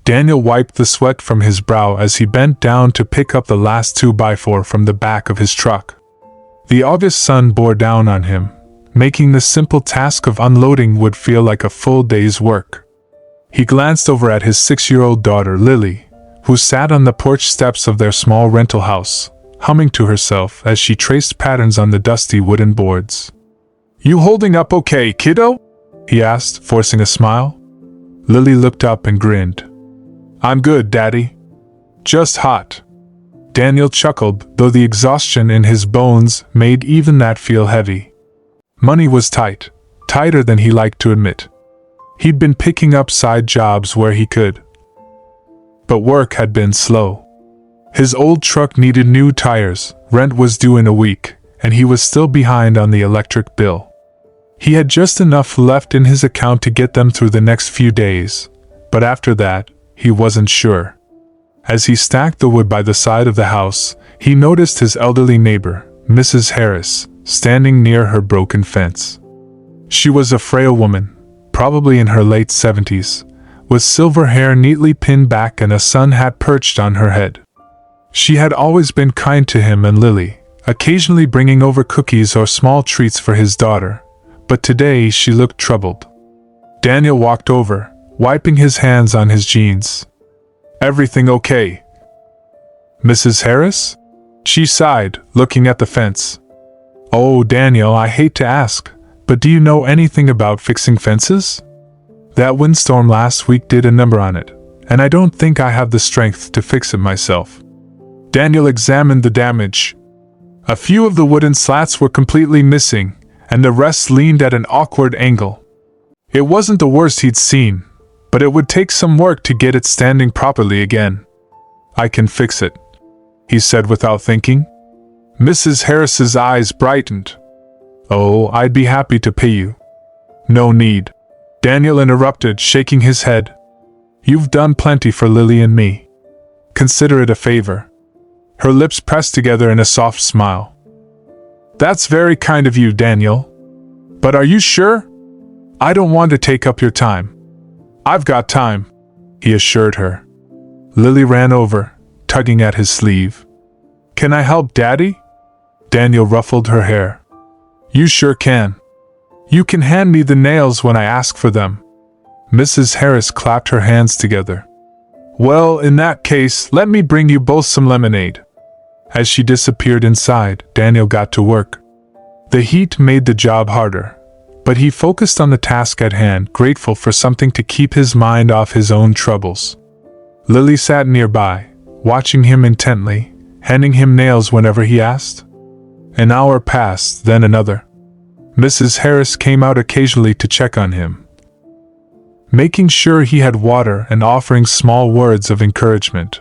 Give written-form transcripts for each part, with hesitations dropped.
Daniel wiped the sweat from his brow as he bent down to pick up the last 2x4 from the back of his truck. The August sun bore down on him, making the simple task of unloading wood feel like a full day's work. He glanced over at his 6-year-old daughter, Lily, who sat on the porch steps of their small rental house, humming to herself as she traced patterns on the dusty wooden boards. "You holding up okay, kiddo?" he asked, forcing a smile. Lily looked up and grinned. "I'm good, Daddy. Just hot." Daniel chuckled, though the exhaustion in his bones made even that feel heavy. Money was tight, tighter than he liked to admit. He'd been picking up side jobs where he could, but work had been slow. His old truck needed new tires, rent was due in a week, and he was still behind on the electric bill. He had just enough left in his account to get them through the next few days, but after that, he wasn't sure. As he stacked the wood by the side of the house, he noticed his elderly neighbor, Mrs. Harris, standing near her broken fence. She was a frail woman, probably in her late 70s, with silver hair neatly pinned back and a sun hat perched on her head. She had always been kind to him and Lily, occasionally bringing over cookies or small treats for his daughter, but today she looked troubled. Daniel walked over, wiping his hands on his jeans. "Everything okay, Mrs. Harris?" She sighed, looking at the fence. "Oh, Daniel, I hate to ask, but do you know anything about fixing fences? That windstorm last week did a number on it, and I don't think I have the strength to fix it myself." Daniel examined the damage. A few of the wooden slats were completely missing, and the rest leaned at an awkward angle. It wasn't the worst he'd seen, but it would take some work to get it standing properly again. "I can fix it," he said without thinking. Mrs. Harris's eyes brightened. "Oh, I'd be happy to pay you." "No need," Daniel interrupted, shaking his head. "You've done plenty for Lily and me. Consider it a favor." Her lips pressed together in a soft smile. "That's very kind of you, Daniel. But are you sure? I don't want to take up your time." "I've got time," he assured her. Lily ran over, tugging at his sleeve. "Can I help, Daddy?" Daniel ruffled her hair. "You sure can. You can hand me the nails when I ask for them." Mrs. Harris clapped her hands together. "Well, in that case, let me bring you both some lemonade." As she disappeared inside, Daniel got to work. The heat made the job harder, but he focused on the task at hand, grateful for something to keep his mind off his own troubles. Lily sat nearby, watching him intently, handing him nails whenever he asked. An hour passed, then another. Mrs. Harris came out occasionally to check on him, making sure he had water and offering small words of encouragement.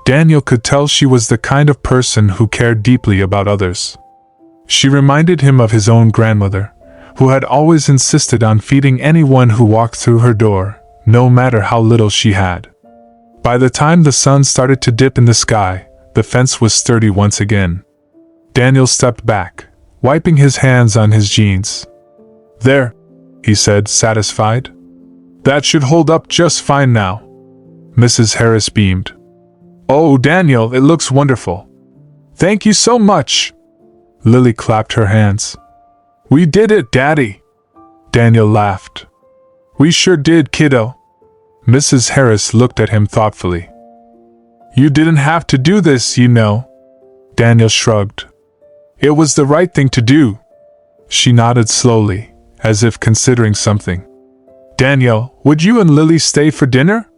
Daniel could tell she was the kind of person who cared deeply about others. She reminded him of his own grandmother, who had always insisted on feeding anyone who walked through her door, no matter how little she had. By the time the sun started to dip in the sky, the fence was sturdy once again. Daniel stepped back, wiping his hands on his jeans. "There," he said, satisfied. "That should hold up just fine now." Mrs. Harris beamed. "Oh, Daniel, it looks wonderful. Thank you so much." Lily clapped her hands. "We did it, Daddy." Daniel laughed. "We sure did, kiddo." Mrs. Harris looked at him thoughtfully. "You didn't have to do this, you know." Daniel shrugged. "It was the right thing to do." She nodded slowly, as if considering something. "Daniel, would you and Lily stay for dinner?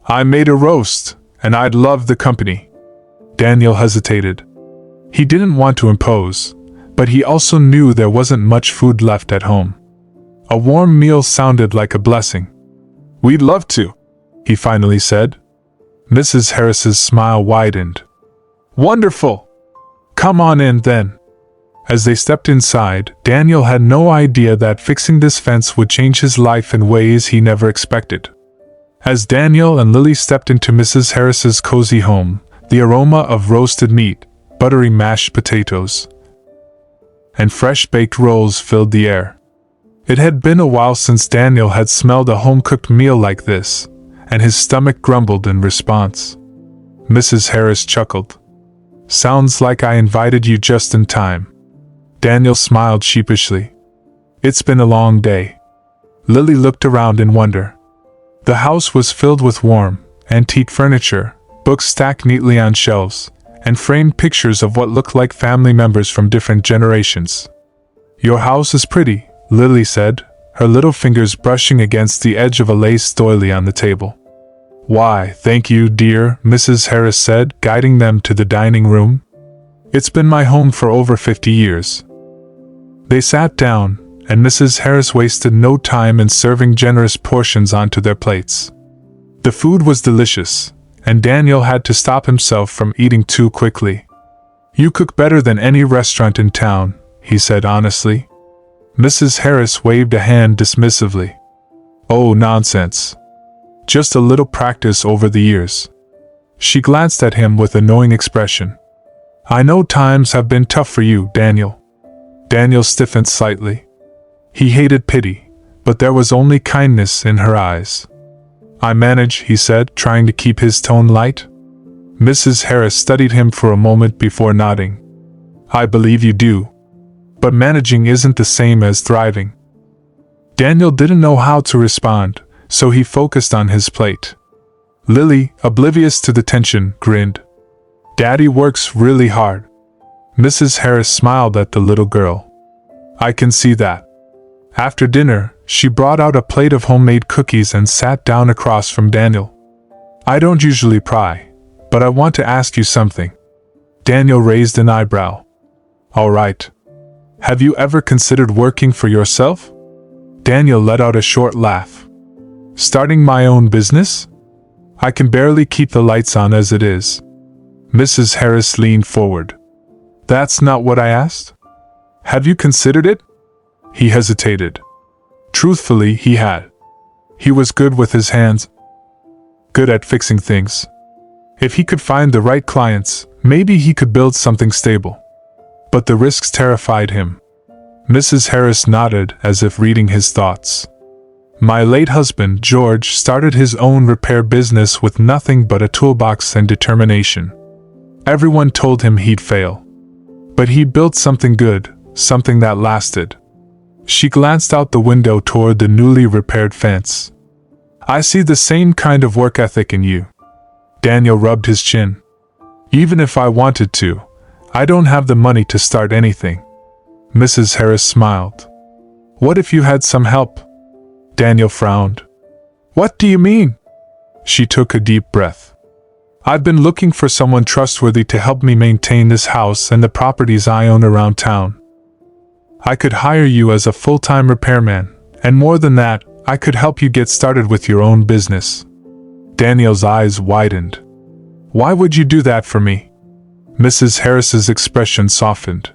I made a roast, and I'd love the company." Daniel hesitated. He didn't want to impose, but he also knew there wasn't much food left at home. A warm meal sounded like a blessing. "We'd love to," he finally said. Mrs. Harris's smile widened. "Wonderful! Come on in, then." As they stepped inside, Daniel had no idea that fixing this fence would change his life in ways he never expected. As Daniel and Lily stepped into Mrs. Harris's cozy home, the aroma of roasted meat, buttery mashed potatoes, and fresh baked rolls filled the air. It had been a while since Daniel had smelled a home-cooked meal like this, and his stomach grumbled in response. Mrs. Harris chuckled. "Sounds like I invited you just in time." Daniel smiled sheepishly. "It's been a long day." Lily looked around in wonder. The house was filled with warm, antique furniture, books stacked neatly on shelves, and framed pictures of what looked like family members from different generations. "Your house is pretty," Lily said, her little fingers brushing against the edge of a lace doily on the table. "Why, thank you, dear," Mrs. Harris said, guiding them to the dining room. "It's been my home for over 50 years. They sat down, and Mrs. Harris wasted no time in serving generous portions onto their plates. The food was delicious, and Daniel had to stop himself from eating too quickly. "You cook better than any restaurant in town," he said honestly. Mrs. Harris waved a hand dismissively. "Oh, nonsense. Just a little practice over the years." She glanced at him with a knowing expression. "I know times have been tough for you, Daniel." Daniel stiffened slightly. He hated pity, but there was only kindness in her eyes. "I manage," he said, trying to keep his tone light. Mrs. Harris studied him for a moment before nodding. "I believe you do. But managing isn't the same as thriving." Daniel didn't know how to respond, so he focused on his plate. Lily, oblivious to the tension, grinned. "Daddy works really hard." Mrs. Harris smiled at the little girl. "I can see that." After dinner, she brought out a plate of homemade cookies and sat down across from Daniel. "I don't usually pry, but I want to ask you something." Daniel raised an eyebrow. "All right. Have you ever considered working for yourself?" Daniel let out a short laugh. "Starting my own business? I can barely keep the lights on as it is." Mrs. Harris leaned forward. "That's not what I asked. Have you considered it?" He hesitated. Truthfully, he had. He was good with his hands, good at fixing things. If he could find the right clients, maybe he could build something stable. But the risks terrified him. Mrs. Harris nodded as if reading his thoughts. "My late husband, George, started his own repair business with nothing but a toolbox and determination. Everyone told him he'd fail. But he built something good, something that lasted." She glanced out the window toward the newly repaired fence. "I see the same kind of work ethic in you." Daniel rubbed his chin. "Even if I wanted to, I don't have the money to start anything." Mrs. Harris smiled. "What if you had some help?" Daniel frowned. "What do you mean?" She took a deep breath. "I've been looking for someone trustworthy to help me maintain this house and the properties I own around town. I could hire you as a full-time repairman, and more than that, I could help you get started with your own business." Daniel's eyes widened. "Why would you do that for me?" Mrs. Harris's expression softened.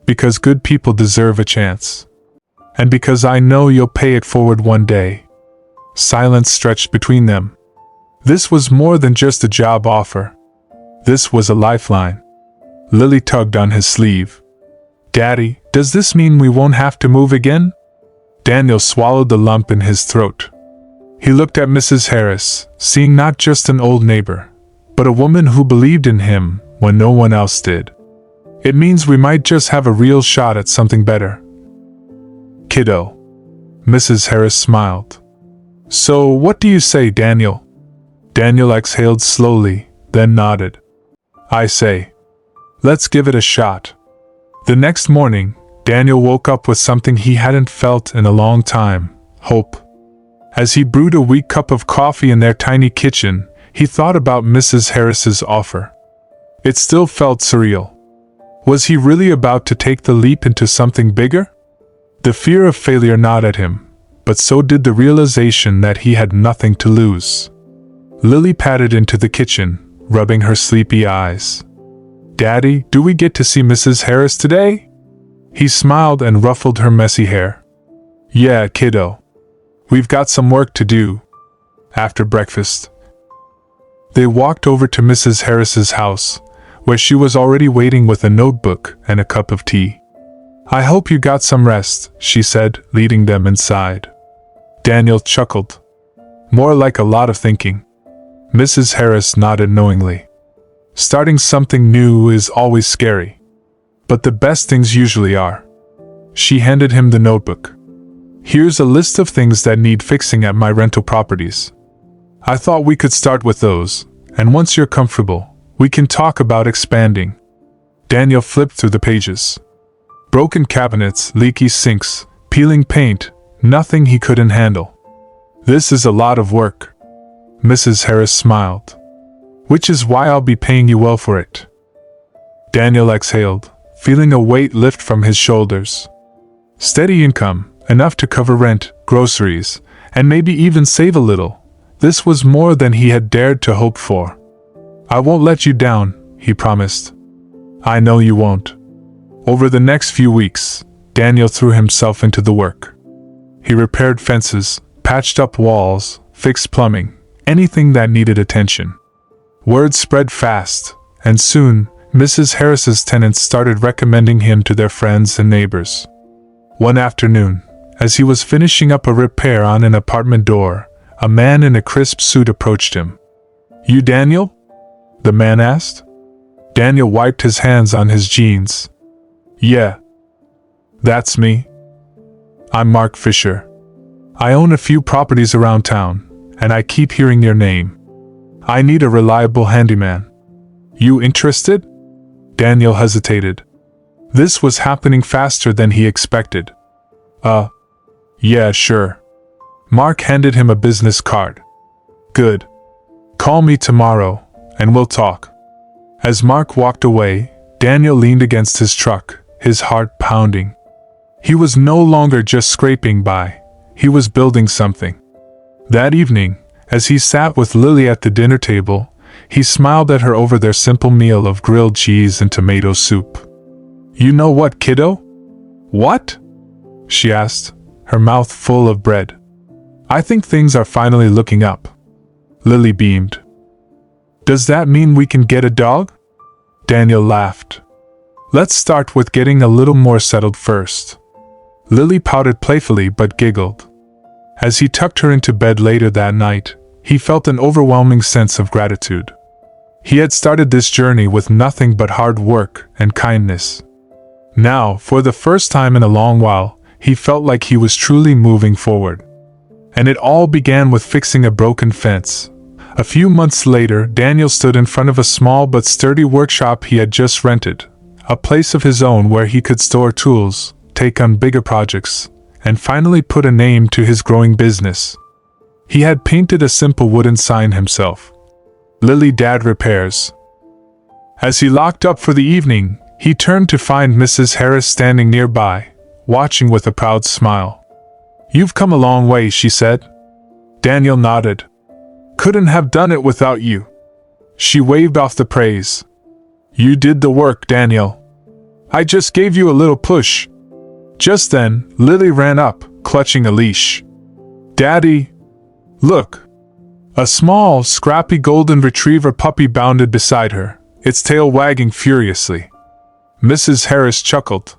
"Because good people deserve a chance. And because I know you'll pay it forward one day." Silence stretched between them. This was more than just a job offer. This was a lifeline. Lily tugged on his sleeve. "Daddy, does this mean we won't have to move again?" Daniel swallowed the lump in his throat. He looked at Mrs. Harris, seeing not just an old neighbor, but a woman who believed in him when no one else did. "It means we might just have a real shot at something better, kiddo." Mrs. Harris smiled. "So what do you say, Daniel?" Daniel exhaled slowly, then nodded. "I say, let's give it a shot." The next morning, Daniel woke up with something he hadn't felt in a long time: hope. As he brewed a weak cup of coffee in their tiny kitchen, he thought about Mrs. Harris's offer. It still felt surreal. Was he really about to take the leap into something bigger? The fear of failure gnawed at him, but so did the realization that he had nothing to lose. Lily padded into the kitchen, rubbing her sleepy eyes. "Daddy, do we get to see Mrs. Harris today?" He smiled and ruffled her messy hair. "Yeah, kiddo. We've got some work to do." After breakfast, they walked over to Mrs. Harris's house, where she was already waiting with a notebook and a cup of tea. "I hope you got some rest," she said, leading them inside. Daniel chuckled. More like a lot of thinking. Mrs. Harris nodded knowingly. Starting something new is always scary. But the best things usually are. She handed him the notebook. Here's a list of things that need fixing at my rental properties. I thought we could start with those, and once you're comfortable, we can talk about expanding. Daniel flipped through the pages. Broken cabinets, leaky sinks, peeling paint, nothing he couldn't handle. This is a lot of work. Mrs. Harris smiled. Which is why I'll be paying you well for it. Daniel exhaled, feeling a weight lift from his shoulders. Steady income, enough to cover rent, groceries, and maybe even save a little. This was more than he had dared to hope for. I won't let you down, he promised. I know you won't. Over the next few weeks, Daniel threw himself into the work. He repaired fences, patched up walls, fixed plumbing, anything that needed attention. Word spread fast, and soon, Mrs. Harris's tenants started recommending him to their friends and neighbors. One afternoon, as he was finishing up a repair on an apartment door, a man in a crisp suit approached him. You Daniel? The man asked. Daniel wiped his hands on his jeans. Yeah. That's me. I'm Mark Fisher. I own a few properties around town, and I keep hearing your name. I need a reliable handyman. You interested? Daniel hesitated. This was happening faster than he expected. Yeah, sure. Mark handed him a business card. Good. Call me tomorrow, and we'll talk. As Mark walked away, Daniel leaned against his truck, his heart pounding. He was no longer just scraping by, he was building something. That evening, as he sat with Lily at the dinner table, he smiled at her over their simple meal of grilled cheese and tomato soup. You know what, kiddo? What? She asked, her mouth full of bread. I think things are finally looking up. Lily beamed. Does that mean we can get a dog? Daniel laughed. Let's start with getting a little more settled first. Lily pouted playfully but giggled. As he tucked her into bed later that night, he felt an overwhelming sense of gratitude. He had started this journey with nothing but hard work and kindness. Now, for the first time in a long while, he felt like he was truly moving forward. And it all began with fixing a broken fence. A few months later, Daniel stood in front of a small but sturdy workshop he had just rented, a place of his own where he could store tools, take on bigger projects, and finally put a name to his growing business. He had painted a simple wooden sign himself. Lily Dad Repairs. As he locked up for the evening, he turned to find Mrs. Harris standing nearby, watching with a proud smile. You've come a long way, she said. Daniel nodded. Couldn't have done it without you. She waved off the praise. You did the work, Daniel. I just gave you a little push. Just then, Lily ran up, clutching a leash. Daddy! Look! A small, scrappy golden retriever puppy bounded beside her, its tail wagging furiously. Mrs. Harris chuckled.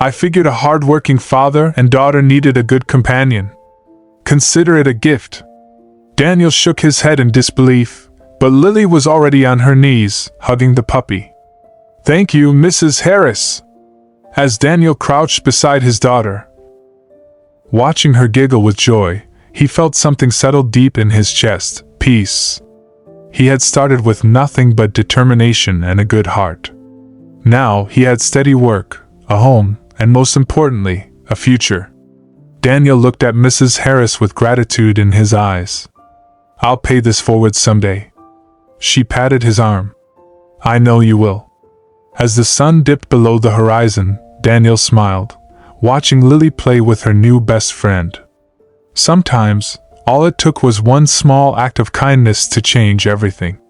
I figured a hard-working father and daughter needed a good companion. Consider it a gift. Daniel shook his head in disbelief, but Lily was already on her knees, hugging the puppy. Thank you, Mrs. Harris. As Daniel crouched beside his daughter, watching her giggle with joy, he felt something settle deep in his chest, peace. He had started with nothing but determination and a good heart. Now he had steady work, a home, and most importantly, a future. Daniel looked at Mrs. Harris with gratitude in his eyes. I'll pay this forward someday. She patted his arm. I know you will. As the sun dipped below the horizon, Daniel smiled, watching Lily play with her new best friend. Sometimes, all it took was one small act of kindness to change everything.